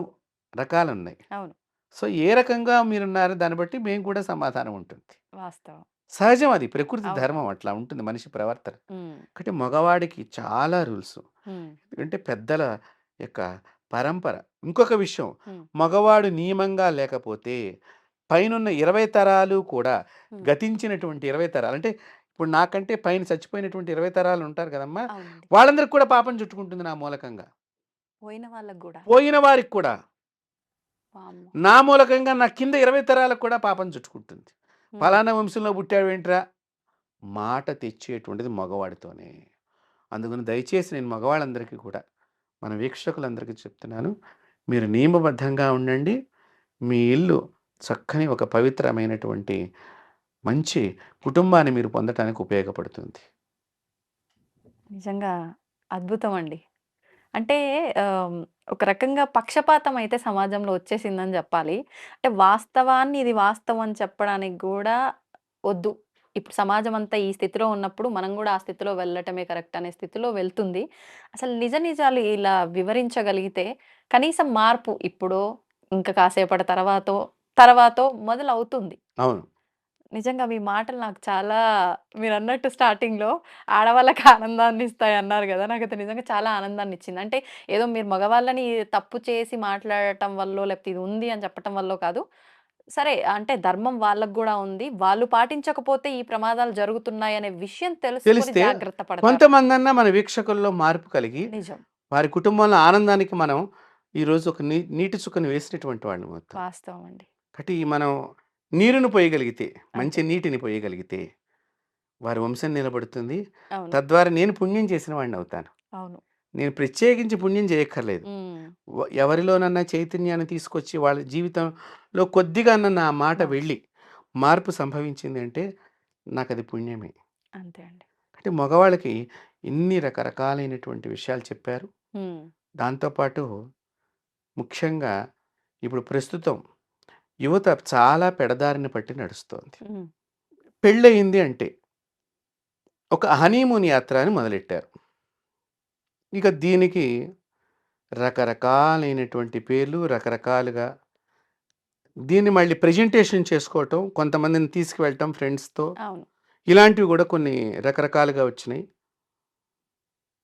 రకాలున్నాయి.
అవును.
సో, ఏ రకంగా మీరున్నారో దాన్ని బట్టి మేము కూడా సమాధానం ఉంటుంది.
వాస్తవం.
సహజం అది. ప్రకృతి
అవును.
ధర్మం అట్లా ఉంటుంది మనిషి ప్రవర్తన.
హ్మ్.
కాబట్టి మగవాడికి చాలా రూల్సు.
హ్మ్.
ఎందుకంటే పెద్దల యొక్క పరంపర. ఇంకొక విషయం
హ్మ్.
మగవాడు నియమంగా లేకపోతే పైనున్న 20 తరాలు కూడా
హ్మ్.
గతించినటువంటి 20 తరాలు అంటే ఇప్పుడు నాకంటే పైన చచ్చిపోయినటువంటి 20 తరాలు ఉంటారు కదమ్మా!
అవునండి.
వాళ్ళందరికి కూడా పాపం చుట్టుకుంటుంది నా మూలకంగా.
పోయిన వాళ్ళకి గూడా.
పోయిన వారికి కూడా.
వామ్మో!
నా మూలకంగా నా కింద 20 తరాలకు కూడా పాపం చుట్టుకుంటుంది.
హ్మ్.
పలానా వంశంలో పుట్టావేంట్రా? మాట తెచ్చేటువంటిది మగవాడితోనే. అందుకని దయచేసి నేను మగవాళ్ళందరికీ కూడా, మన వీక్షకులందరికీ చెప్తున్నాను. మీరు నియమబద్ధంగా ఉండండి. మీ ఇల్లు చక్కని ఒక పవిత్రమైనటువంటి మంచి కుటుంబాన్ని మీరు పొందటానికి ఉపయోగపడుతుంది.
నిజంగా అద్భుతమండి. అంటే ఆహ్, ఒక రకంగా పక్షపాతం అయితే సమాజంలో వచ్చేసిందని జెప్పాలి. అంటే వాస్తవాన్ని ఇది వాస్తవం అని చెప్పడానికి గూడా ఒద్దు. ఇప్పుడు సమాజం అంతా ఈ స్థితిలో ఉన్నప్పుడు మనం గూడా ఆ స్థితిలో వెళ్ళటమే కరెక్ట్ అనే స్థితిలో వెళ్తుంది. అసలు నిజ నిజాలు ఇలా వివరించగలిగితే కనీసం మార్పు ఇప్పుడో, ఇంకా కాసేపటి తర్వాతో మొదలవుతుంది.
అవును.
నిజంగా మీ మాటలు నాకు చాలా మీరన్నట్టు స్టార్టింగ్‌లో ఆడవాళ్ళకి ఆనందాన్నిస్తాయన్నారు గదా! నాకైతే నిజంగా చాలా ఆనందాన్నిచ్చింది. అంటే ఏదో మీరు మగవాళ్ళని తప్పు చేసి మాట్లాడటం వల్లో, లేకపోతే ఇది ఉంది అని చెప్పటం వల్లో కాదు. సరే అంటే ధర్మం వాళ్ళకి గూడా ఉంది. వాళ్ళు పాటించకపోతే ఈ ప్రమాదాలు జరుగుతున్నాయనే విషయం తెలుసుకొని
తెలిస్తే
జాగ్రత్త పడతారు.
కొంతమందన్నా మన వీక్షకుల్లో మార్పు కలిగి,
నిజం.
వారి కుటుంబంలో ఆనందానికి మనం ఈరోజు ఒక నీటి చుక్కను వేసినటువంటి వాళ్ళమవుతాం.
వాస్తవం అండి.
కాబట్టి మనం నీరుని పోయగలిగితే, మంచి
అంతే.
నీటిని పోయగలిగితే, వారి వంశం నిలబడుతుంది.
అవును.
తద్వారా నేను పుణ్యం చేసిన వాడినవుతాను.
అవును.
నేను ప్రత్యేకించి పుణ్యం చేయక్కర్లేదు.
హ్మ్.
ఎవరిలోనన్నా చైతన్యాన్ని తీసుకొచ్చి వాళ్ళ జీవితంలో కొద్దిగానన్నా ఆ మాట
మార్పు.
వెళ్ళి, మార్పు సంభవించింది అంటే నాకది పుణ్యమే.
అంతే అండి.
అంటే మగవాళ్ళకి ఇన్ని రకరకాలైనటువంటి విషయాలు చెప్పారు.
హ్మ్.
దాంతో పాటు ముఖ్యంగా ఇప్పుడు ప్రస్తుతం యువత చాలా పెడదారిని పట్టి నడుస్తోంది.
హ్మ్.
పెళ్ళయింది అంటే ఒక హనీమూన్ యాత్ర అని మొదలెట్టారు. ఇక దీనికి రకరకాలైనటువంటి పేర్లు, రకరకాలుగా దీన్ని మళ్ళీ ప్రెజెంటేషన్ చేసుకోవటం, కొంతమందిని తీసుకువెళ్ళటం ఫ్రెండ్స్‌తో,
అవును.
ఇలాంటివి గూడా కొన్ని రకరకాలుగా వచ్చినాయి.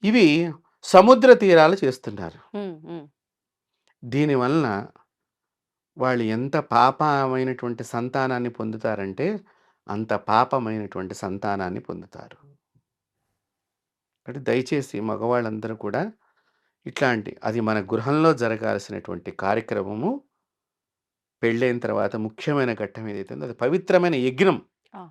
ఇవి సముద్ర తీరాలు చేస్తున్నారు.
హ్మ్. హ్మ్.
దీనివలన వాళ్ళు ఎంత పాపమైనటువంటి సంతానాన్ని పొందుతారంటే, అంత పాపమైనటువంటి సంతానాన్ని పొందుతారు. అంటే దయచేసి మగవాళ్ళందరూ కూడా ఇట్లాంటి అది మన గృహంలో జరగాల్సినటువంటి కార్యక్రమము పెళ్ళైన తర్వాత ముఖ్యమైన ఘట్టం ఏదైతే ఉందో అది పవిత్రమైన యజ్ఞం.
ఆ!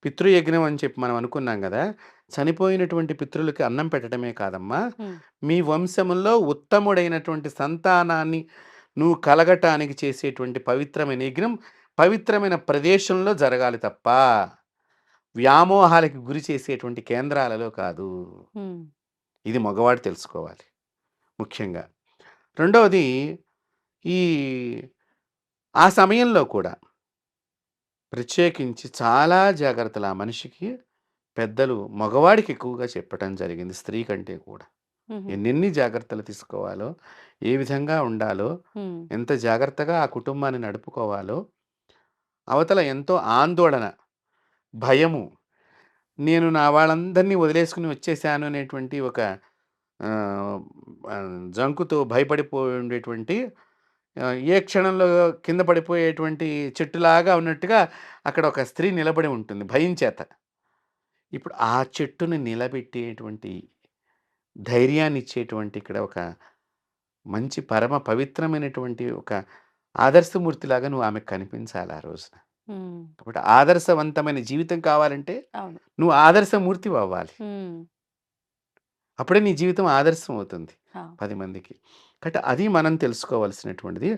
పితృయజ్ఞం అని చెప్పి మనం అనుకున్నాం గదా! చనిపోయినటువంటి పితరులకి అన్నం పెట్టడమే కాదమ్మా,
హ్మ్.
మీ వంశములో ఉత్తముడైనటువంటి సంతానాన్ని నువ్వు కలగటానికి చేసేటువంటి పవిత్రమైన యజ్ఞం, పవిత్రమైన ప్రదేశంలో జరగాలి తప్ప, వ్యామోహాలకి గురి చేసేటువంటి కేంద్రాలలో కాదు.
హ్మ్.
ఇది మగవాడు తెలుసుకోవాలి ముఖ్యంగా. రెండవది ఈ ఆ సమయంలో కూడా ప్రత్యేకించి చాలా జాగ్రత్తలు ఆ మనిషికి పెద్దలు మగవాడికి ఎక్కువగా చెప్పటం జరిగింది స్త్రీ కంటే కూడా.
హుహు.
ఎన్నెన్ని జాగ్రత్తలు తీసుకోవాలో, ఏ విధంగా ఉండాలో,
హ్మ్.
ఎంత జాగ్రత్తగా ఆ కుటుంబాన్ని నడుపుకోవాలో, అవతల ఎంతో ఆందోళన, భయము, నేను నా వాళ్ళందరినీ వదిలేసుకొని వచ్చేసాను అనేటువంటి ఒక ఆహ్, జంకుతో భయపడిపోయి ఉండేటువంటి, ఏ క్షణంలో కింద పడిపోయేటువంటి చెట్టులాగా ఉన్నట్టుగా అక్కడ ఒక స్త్రీ నిలబడి ఉంటుంది భయం చేత. ఇప్పుడు ఆ చెట్టుని నిలబెట్టేటువంటి ధైర్యాన్ని ఇచ్చేటువంటి ఇక్కడ ఒక మంచి పరమ పవిత్రమైనటువంటి ఒక ఆదర్శమూర్తిలాగా నువ్వు ఆమెకు కనిపించాలి ఆ రోజున.
హ్మ్.
కాబట్టి ఆదర్శవంతమైన జీవితం కావాలంటే
అవును.
నువ్వు ఆదర్శమూర్తివి అవ్వాలి.
హ్మ్.
అప్పుడే నీ జీవితం ఆదర్శం అవుతుంది
ఆ!
10 మందికి. కాబట్టి అది మనం తెలుసుకోవాల్సినటువంటిది.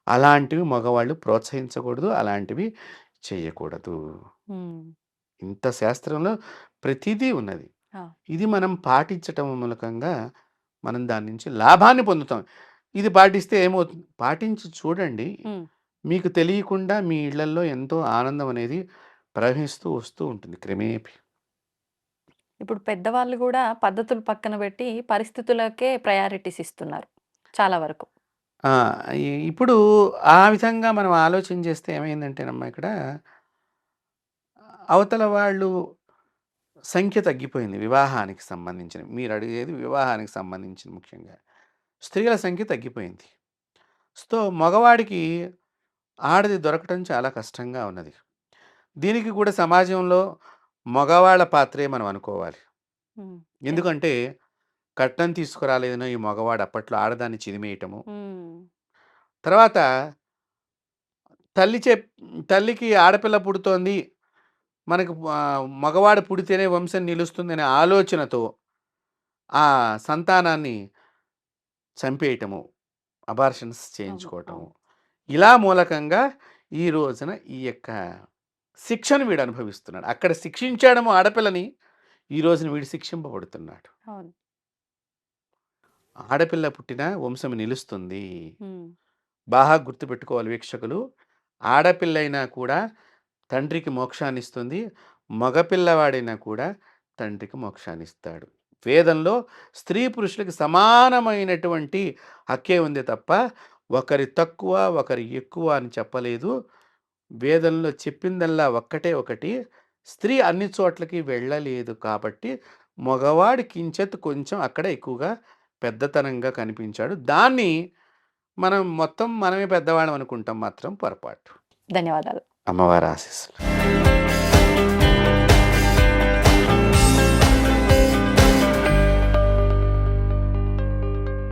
అలాంటివి మగవాళ్ళు ప్రోత్సహించకూడదు. అలాంటివి చేయకూడదు.
హ్మ్.
ఇంత శాస్త్రంలో ప్రతిదీ ఉన్నది.
ఆ!
ఇది మనం పాటించటం మూలకంగా మనం దాని నుంచి లాభాన్ని పొందుతాం. ఇది పాటిస్తే ఏమవుతుంది? పాటించి చూడండి.
హ్మ్.
మీకు తెలియకుండా మీ ఇళ్లల్లో ఎంతో ఆనందం అనేది ప్రవహిస్తూ వస్తూ ఉంటుంది క్రమేపీ.
ఇప్పుడు పెద్దవాళ్ళు గూడా పద్ధతులు పక్కన బెట్టి పరిస్థితులకే ప్రయారిటీస్ ఇస్తున్నారు చాలా వరకు.
ఆ! ఇప్పుడు ఆ విధంగా మనం ఆలోచన చేస్తే ఏమైందంటేనమ్మా ఇక్కడ అవతల వాళ్ళు సంఖ్య తగ్గిపోయింది వివాహానికి సంబంధించిన. మీరు అడిగేది వివాహానికి సంబంధించిన ముఖ్యంగా. స్త్రీల సంఖ్య తగ్గిపోయింది. సో, మగవాడికి ఆడది దొరకటం చాలా కష్టంగా ఉన్నది. దీనికి కూడా సమాజంలో మగవాళ్ళ పాత్రే మనం అనుకోవాలి.
హ్మ్.
ఎందుకంటే కట్నం తీసుకురాలేదనో ఈ మగవాడు అప్పట్లో ఆడదాన్ని చిదిమేయటము.
హ్మ్.
తర్వాత తల్లి చెప్ తల్లికి ఆడపిల్ల పుడుతోంది. మనకు మగవాడు పుడితేనే వంశం నిలుస్తుందనే ఆలోచనతో ఆ సంతానాన్ని చంపేయటము, అబార్షన్స్
అవును.
చేయించుకోవటము.
అవును.
ఇలా మూలకంగా ఈ రోజున ఈ యొక్క శిక్షను వీడు అనుభవిస్తున్నాడు. అక్కడ శిక్షించాడేమో ఆడపిల్లని, ఈ రోజున వీడు శిక్షింపబడుతున్నాడు.
అవును.
ఆడపిల్ల పుట్టిన వంశం నిలుస్తుంది.
హ్మ్.
బాగా గుర్తుపెట్టుకోవాలి వీక్షకులు. ఆడపిల్లైనా కూడా తండ్రికి మోక్షాన్నిస్తుంది. మగపిల్లవాడైనా కూడా తండ్రికి మోక్షాన్నిస్తాడు. వేదంలో స్త్రీ పురుషులకి సమానమైనటువంటి హక్కే ఉంది తప్ప, ఒకరి తక్కువ, ఒకరి ఎక్కువ అని చెప్పలేదు. వేదంలో చెప్పిందల్లా ఒక్కటే ఒకటి. స్త్రీ అన్ని చోట్లకి వెళ్ళలేదు కాబట్టి, మగవాడు కించెత్తు కొంచెం అక్కడ ఎక్కువగా పెద్దతనంగా కనిపించాడు. దాన్ని మనం మొత్తం మనమే పెద్దవాళ్ళం అనుకుంటాం మాత్రం పొరపాటు.
ధన్యవాదాలు.
అమ్మవారి ఆశీస్సులు.